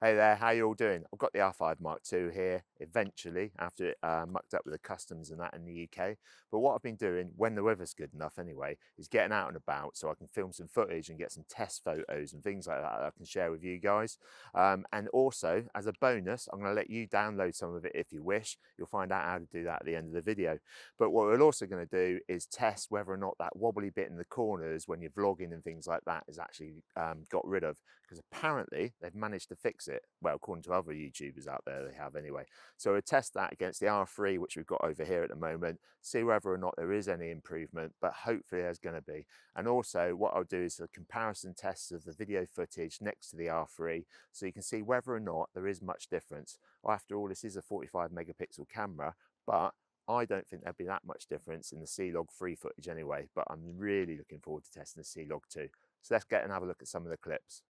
Hey there, how you all doing? I've got the R5 MKII here, eventually, after it mucked up with the customs and that in the UK. But what I've been doing, when the weather's good enough anyway, is getting out and about so I can film some footage and get some test photos and things like that I can share with you guys. And also, as a bonus, I'm going to let you download some of it if you wish. You'll find out how to do that at the end of the video. But what we're also going to do is test whether or not that wobbly bit in the corners when you're vlogging and things like that is actually got rid of. Because apparently they've managed to fix it. Well, according to other YouTubers out there, they have anyway. So we'll test that against the R3, which we've got over here at the moment, see whether or not there is any improvement, but hopefully there's going to be. And also what I'll do is a comparison test of the video footage next to the R3, so you can see whether or not there is much difference. After all, this is a 45 megapixel camera, but I don't think there'll be that much difference in the CLOG 3 footage anyway, but I'm really looking forward to testing the CLOG 2. So let's get and have a look at some of the clips.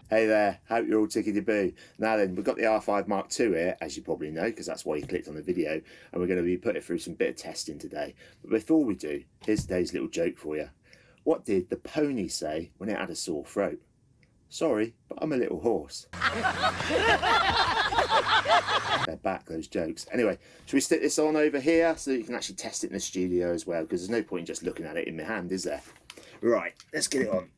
Hey there, hope you're all tickety boo. Now then, we've got the R5 MKII here, as you probably know, because that's why you clicked on the video, and we're going to be putting it through some bit of testing today. But before we do, here's today's little joke for you. What did the pony say when it had a sore throat? Sorry, but I'm a little horse. They're back, those jokes. Anyway, should we stick this on over here so that you can actually test it in the studio as well? Because there's no point in just looking at it in my hand, is there? Right, let's get it on.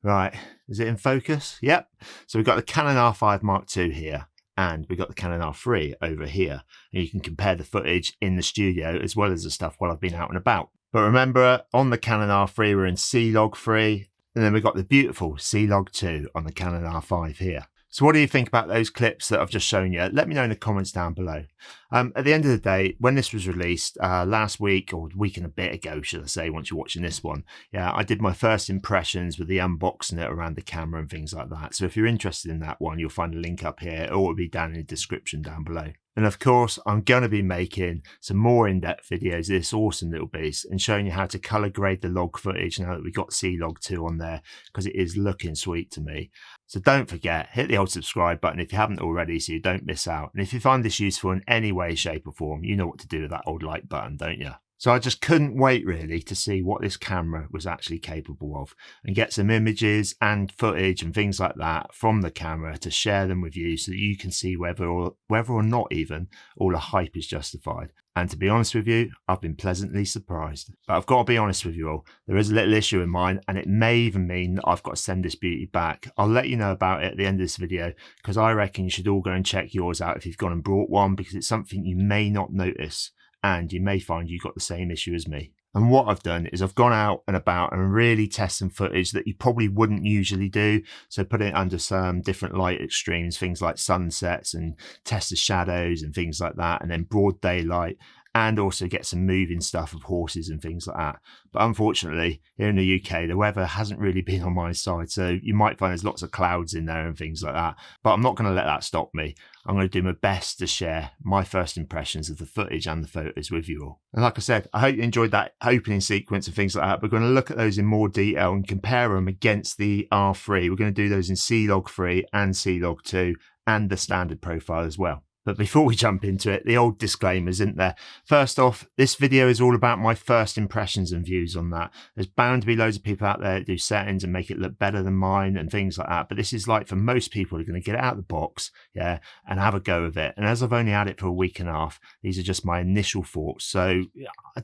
Right, is it in focus? Yep. So we've got the Canon R5 MKII here, and we've got the Canon R3 over here. And you can compare the footage in the studio as well as the stuff while I've been out and about. But remember, on the Canon R3, we're in CLOG 3, and then we've got the beautiful CLOG 2 on the Canon R5 here. So what do you think about those clips that I've just shown you? Let me know in the comments down below. At the end of the day, when this was released last week, or a week and a bit ago, should I say, once you're watching this one, yeah, I did my first impressions with the unboxing it around the camera and things like that. So if you're interested in that one, you'll find a link up here, or it'll be down in the description down below. And of course, I'm going to be making some more in-depth videos of this awesome little beast and showing you how to color grade the log footage now that we've got CLOG 2 on there, because it is looking sweet to me. So don't forget, hit the old subscribe button if you haven't already so you don't miss out. And if you find this useful in any way, shape or form, you know what to do with that old like button, don't you? So I just couldn't wait really to see what this camera was actually capable of and get some images and footage and things like that from the camera to share them with you so that you can see whether or not even all the hype is justified. And to be honest with you, I've been pleasantly surprised. But I've got to be honest with you all, there is a little issue in mine, and it may even mean that I've got to send this beauty back. I'll let you know about it at the end of this video, because I reckon you should all go and check yours out if you've gone and brought one, because it's something you may not notice. And you may find you've got the same issue as me. And what I've done is I've gone out and about and really tested some footage that you probably wouldn't usually do. So put it under some different light extremes, things like sunsets, and test the shadows and things like that, and then broad daylight, and also get some moving stuff of horses and things like that. But unfortunately, here in the UK, the weather hasn't really been on my side. So you might find there's lots of clouds in there and things like that. But I'm not going to let that stop me. I'm going to do my best to share my first impressions of the footage and the photos with you all. And like I said, I hope you enjoyed that opening sequence and things like that. We're going to look at those in more detail and compare them against the R3. We're going to do those in CLOG 3 and CLOG 2 and the standard profile as well. But before we jump into it, the old disclaimers, isn't there? First off, this video is all about my first impressions and views on that. There's bound to be loads of people out there that do settings and make it look better than mine and things like that. But this is like for most people who are going to get it out of the box, yeah, and have a go of it. And as I've only had it for a week and a half, these are just my initial thoughts. So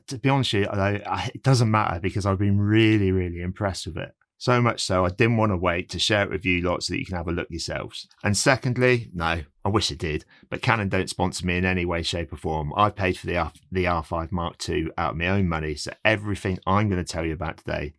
to be honest with you, it doesn't matter because I've been really, really impressed with it. So much so, I didn't want to wait to share it with you lot so that you can have a look yourselves. And secondly, no, I wish it did, but Canon don't sponsor me in any way, shape or form. I paid for the R5 MKII out of my own money, so everything I'm going to tell you about today,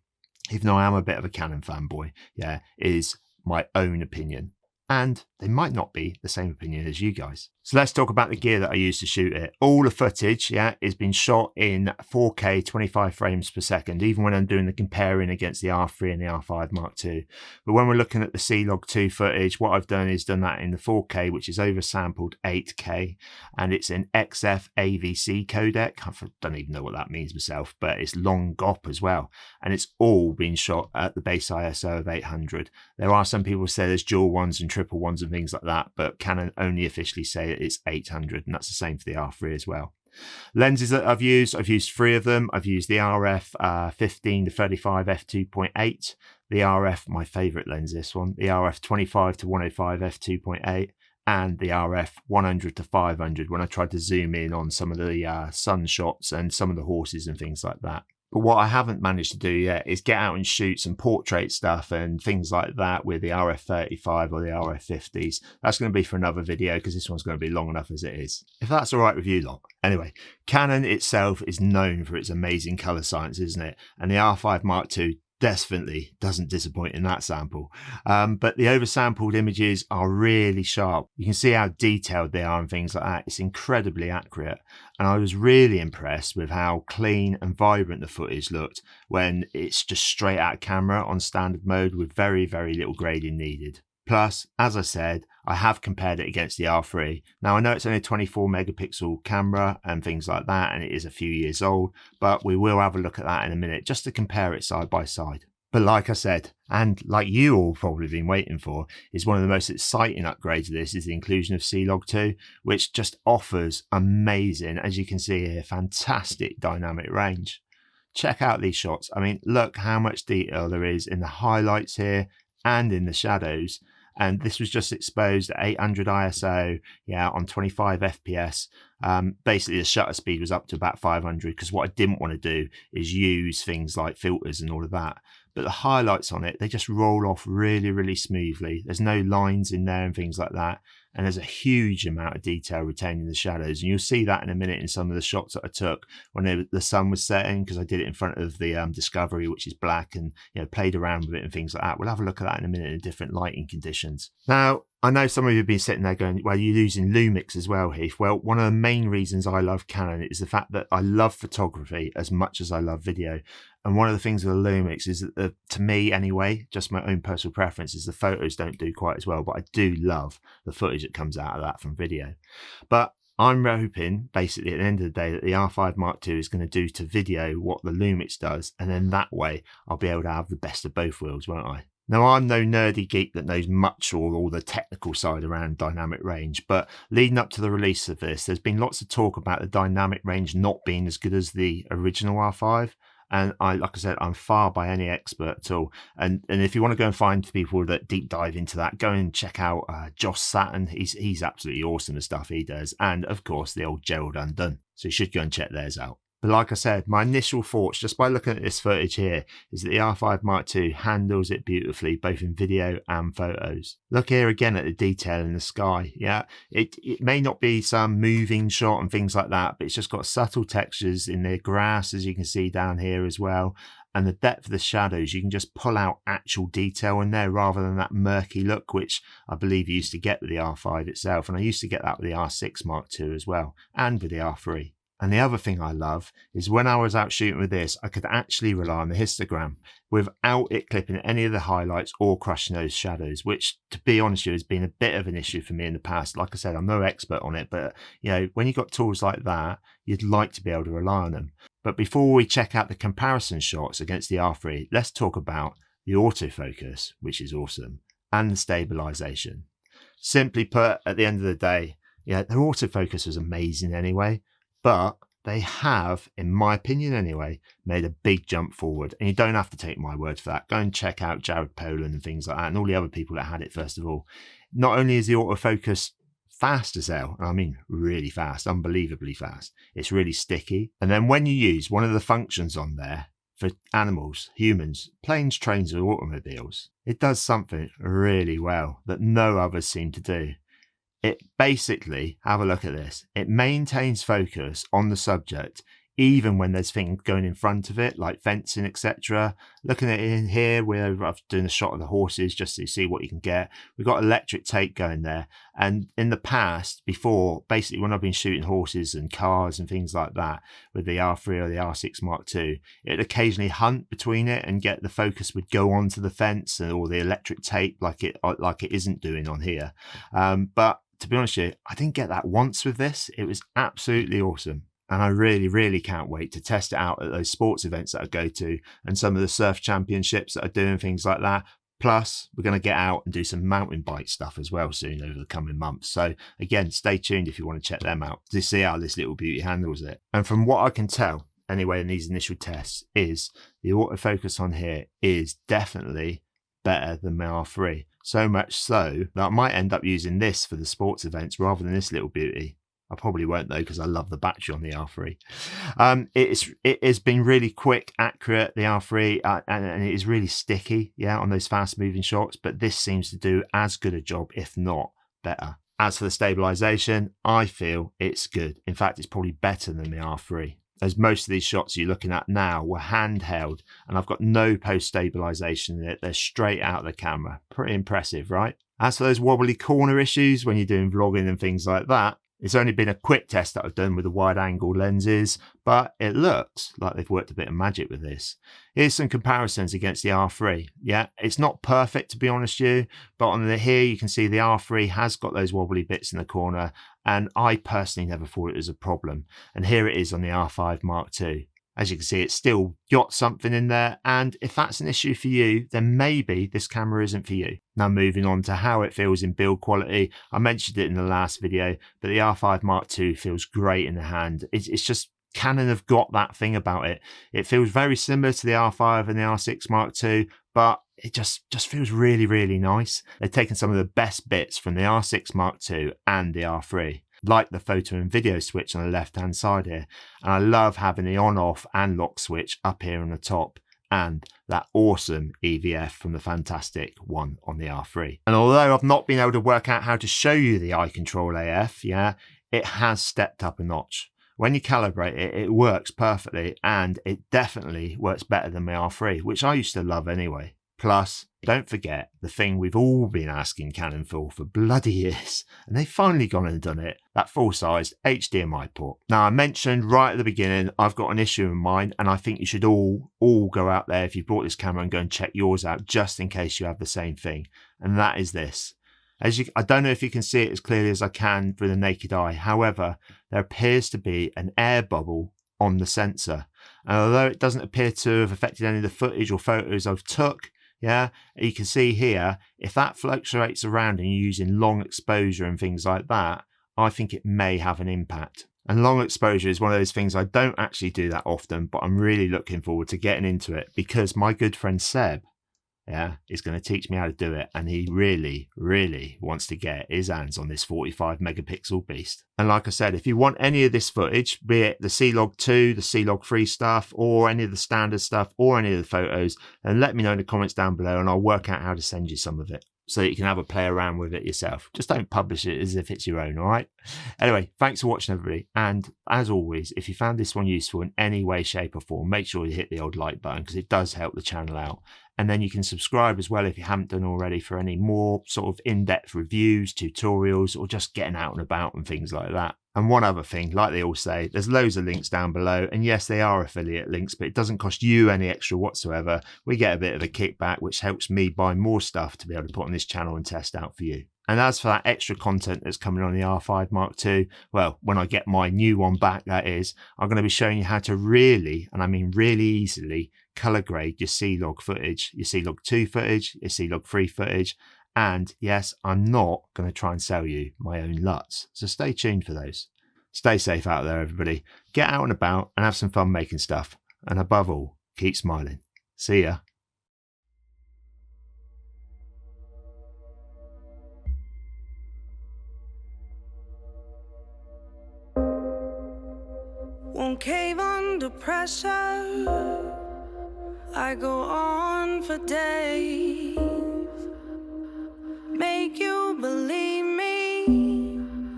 even though I am a bit of a Canon fanboy, yeah, is my own opinion. And they might not be the same opinion as you guys. So let's talk about the gear that I use to shoot it. All the footage, is being shot in 4K 25 frames per second, even when I'm doing the comparing against the R3 and the R5 MKII. But when we're looking at the CLOG 2 footage, what I've done is done that in the 4K, which is oversampled 8K, and it's an XF AVC codec. I don't even know what that means myself, but it's long GOP as well. And it's all been shot at the base ISO of 800. There are some people who say there's dual ones and triple ones and things like that, but Canon only officially say it's 800, and that's the same for the R3 as well. Lenses that I've used 3 of them. I've used the RF 15 to 35 f2.8, the RF, my favorite lens, this one, the RF 25 to 105 f2.8, and the RF 100 to 500 when I tried to zoom in on some of the sun shots and some of the horses and things like that. But what I haven't managed to do yet is get out and shoot some portrait stuff and things like that with the RF35 or the RF50s. That's going to be for another video because this one's going to be long enough as it is, if that's all right with you lot. Anyway, Canon itself is known for its amazing colour science, isn't it? And the R5 MKII definitely doesn't disappoint in that sample. But the oversampled images are really sharp. You can see how detailed they are and things like that. It's incredibly accurate. And I was really impressed with how clean and vibrant the footage looked when it's just straight out of camera on standard mode with very, very little grading needed. Plus, as I said, I have compared it against the R3. Now, I know it's only a 24 megapixel camera and things like that, and it is a few years old, but we will have a look at that in a minute just to compare it side by side. But like I said, and like you all probably been waiting for, is one of the most exciting upgrades of this is the inclusion of CLOG 2, which just offers amazing, as you can see here, fantastic dynamic range. Check out these shots. I mean, look how much detail there is in the highlights here and in the shadows. And this was just exposed at 800 ISO, on 25 FPS. Basically, the shutter speed was up to about 500 because what I didn't want to do is use things like filters and all of that. But the highlights on it, they just roll off really, really smoothly. There's no lines in there and things like that. And there's a huge amount of detail retained in the shadows. And you'll see that in a minute in some of the shots that I took when the sun was setting, because I did it in front of the Discovery, which is black, and played around with it and things like that. We'll have a look at that in a minute in different lighting conditions. Now, I know some of you have been sitting there going, well, you're using Lumix as well, Heath. Well, one of the main reasons I love Canon is the fact that I love photography as much as I love video. And one of the things with the Lumix is that, to me anyway, just my own personal preference, is the photos don't do quite as well, but I do love the footage that comes out of that from video. But I'm hoping, basically, at the end of the day, that the R5 MKII is going to do to video what the Lumix does, and then that way I'll be able to have the best of both worlds, won't I? Now, I'm no nerdy geek that knows much or all the technical side around dynamic range, but leading up to the release of this, there's been lots of talk about the dynamic range not being as good as the original R5. And like I said, I'm far by any expert at all. And if you want to go and find people that deep dive into that, go and check out Josh Saturn. He's absolutely awesome, the stuff he does. And of course, the old Gerald Undone. So you should go and check theirs out. But like I said, my initial thoughts, just by looking at this footage here, is that the R5 MKII handles it beautifully, both in video and photos. Look here again at the detail in the sky. It may not be some moving shot and things like that, but it's just got subtle textures in the grass, as you can see down here as well. And the depth of the shadows, you can just pull out actual detail in there rather than that murky look, which I believe you used to get with the R5 itself. And I used to get that with the R6 MKII as well, and with the R3. And the other thing I love is when I was out shooting with this, I could actually rely on the histogram without it clipping any of the highlights or crushing those shadows, which, to be honest with you, has been a bit of an issue for me in the past. Like I said, I'm no expert on it, but when you've got tools like that, you'd like to be able to rely on them. But before we check out the comparison shots against the R3, let's talk about the autofocus, which is awesome, and the stabilization. Simply put, at the end of the day, their autofocus was amazing anyway. But they have, in my opinion anyway, made a big jump forward. And you don't have to take my word for that. Go and check out Jared Poland and things like that, and all the other people that had it first of all. Not only is the autofocus fast as hell, I mean really fast, unbelievably fast, it's really sticky. And then when you use one of the functions on there for animals, humans, planes, trains or automobiles, it does something really well that no others seem to do. It basically, have a look at this, it maintains focus on the subject even when there's things going in front of it, like fencing, etc. Looking at it in here, we're doing a shot of the horses just to see what you can get. We've got electric tape going there. And in the past, before, basically when I've been shooting horses and cars and things like that with the R3 or the R6 Mark II, it'd occasionally hunt between it and get the focus would go onto the fence or the electric tape like it isn't doing on here. But to be honest with you, I didn't get that once with this. It was absolutely awesome. And I really, really can't wait to test it out at those sports events that I go to and some of the surf championships that are doing things like that. Plus, we're going to get out and do some mountain bike stuff as well soon over the coming months. So again, stay tuned if you want to check them out to see how this little beauty handles it. And from what I can tell, anyway, in these initial tests, is the autofocus on here is definitely better than my R3. So much so that I might end up using this for the sports events rather than this little beauty. I probably won't though, because I love the battery on the R3. It has been really quick, accurate, the R3, and it is really sticky, yeah, on those fast moving shots. But this seems to do as good a job, if not better. As for the stabilization, I feel it's good. In fact, it's probably better than the R3. As most of these shots you're looking at now were handheld, and I've got no post stabilization in it. They're straight out of the camera. Pretty impressive, right? As for those wobbly corner issues when you're doing vlogging and things like that, it's only been a quick test that I've done with the wide angle lenses, but it looks like they've worked a bit of magic with this. Here's some comparisons against the R3. Yeah, it's not perfect to be honest with you, but on here you can see the R3 has got those wobbly bits in the corner, and I personally never thought it was a problem. And here it is on the R5 Mark II. As you can see, it's still got something in there, and if that's an issue for you, then maybe this camera isn't for you. Now moving on to how it feels in build quality. I mentioned it in the last video, but the R5 Mark II feels great in the hand. It's just Canon have got that thing about it. It feels very similar to the R5 and the R6 Mark II, but it just feels really, really nice. They've taken some of the best bits from the R6 Mark II and the R3. Like the photo and video switch on the left hand side here, and I love having the on off and lock switch up here on the top, and that awesome EVF from the fantastic one on the R3. And although I've not been able to work out how to show you the eye control AF, yeah, it has stepped up a notch. When you calibrate it, it works perfectly, and it definitely works better than my R3, which I used to love anyway. Plus, don't forget the thing we've all been asking Canon for bloody years, and they've finally gone and done it, that full-sized HDMI port. Now, I mentioned right at the beginning, I've got an issue in mind, and I think you should all go out there if you bought this camera and go and check yours out just in case you have the same thing, and that is this. I don't know if you can see it as clearly as I can with the naked eye. However, there appears to be an air bubble on the sensor, and although it doesn't appear to have affected any of the footage or photos I've took, yeah, you can see here, if that fluctuates around and you're using long exposure and things like that, I think it may have an impact. And long exposure is one of those things I don't actually do that often, but I'm really looking forward to getting into it because my good friend Seb, yeah, is going to teach me how to do it, and he really, really wants to get his hands on this 45 megapixel beast. And like I said, if you want any of this footage, be it the CLOG 2, the CLOG 3 stuff, or any of the standard stuff, or any of the photos, then let me know in the comments down below, and I'll work out how to send you some of it so that you can have a play around with it yourself. Just don't publish it as if it's your own, all right? Anyway, thanks for watching, everybody. And as always, if you found this one useful in any way, shape, or form, make sure you hit the old like button because it does help the channel out. And then you can subscribe as well if you haven't done already for any more sort of in-depth reviews, tutorials, or just getting out and about and things like that. And one other thing, like they all say, there's loads of links down below. And yes, they are affiliate links, but it doesn't cost you any extra whatsoever. We get a bit of a kickback, which helps me buy more stuff to be able to put on this channel and test out for you. And as for that extra content that's coming on the R5 Mark II, well, when I get my new one back, that is, I'm going to be showing you how to really, and I mean really easily, color grade your C-Log footage, your C-Log 2 footage, your C-Log 3 footage. And yes, I'm not going to try and sell you my own LUTs. So stay tuned for those. Stay safe out there, everybody. Get out and about and have some fun making stuff. And above all, keep smiling. See ya. Won't cave under pressure. I go on for days. Make you believe me.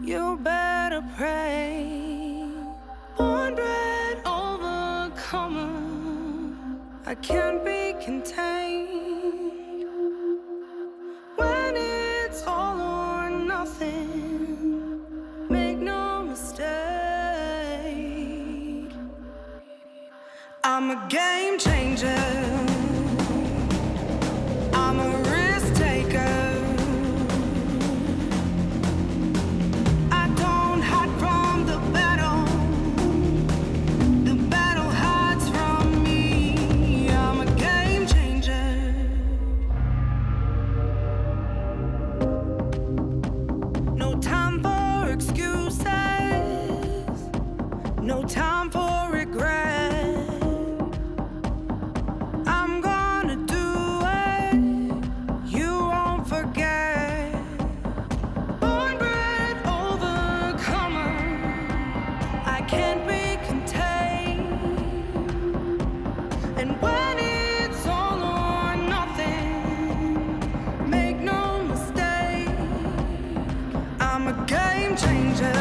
You better pray. Born bred over I can't be contained. When it's all or nothing, make no mistake, I'm a game changer. I'm a risk taker. I don't hide from the battle. The battle hides from me. I'm a game changer. No time for excuses. No time for regret. I'm gonna do it. You won't forget. Born bred overcomer. I can't be contained. And when it's all or nothing, make no mistake, I'm a game changer.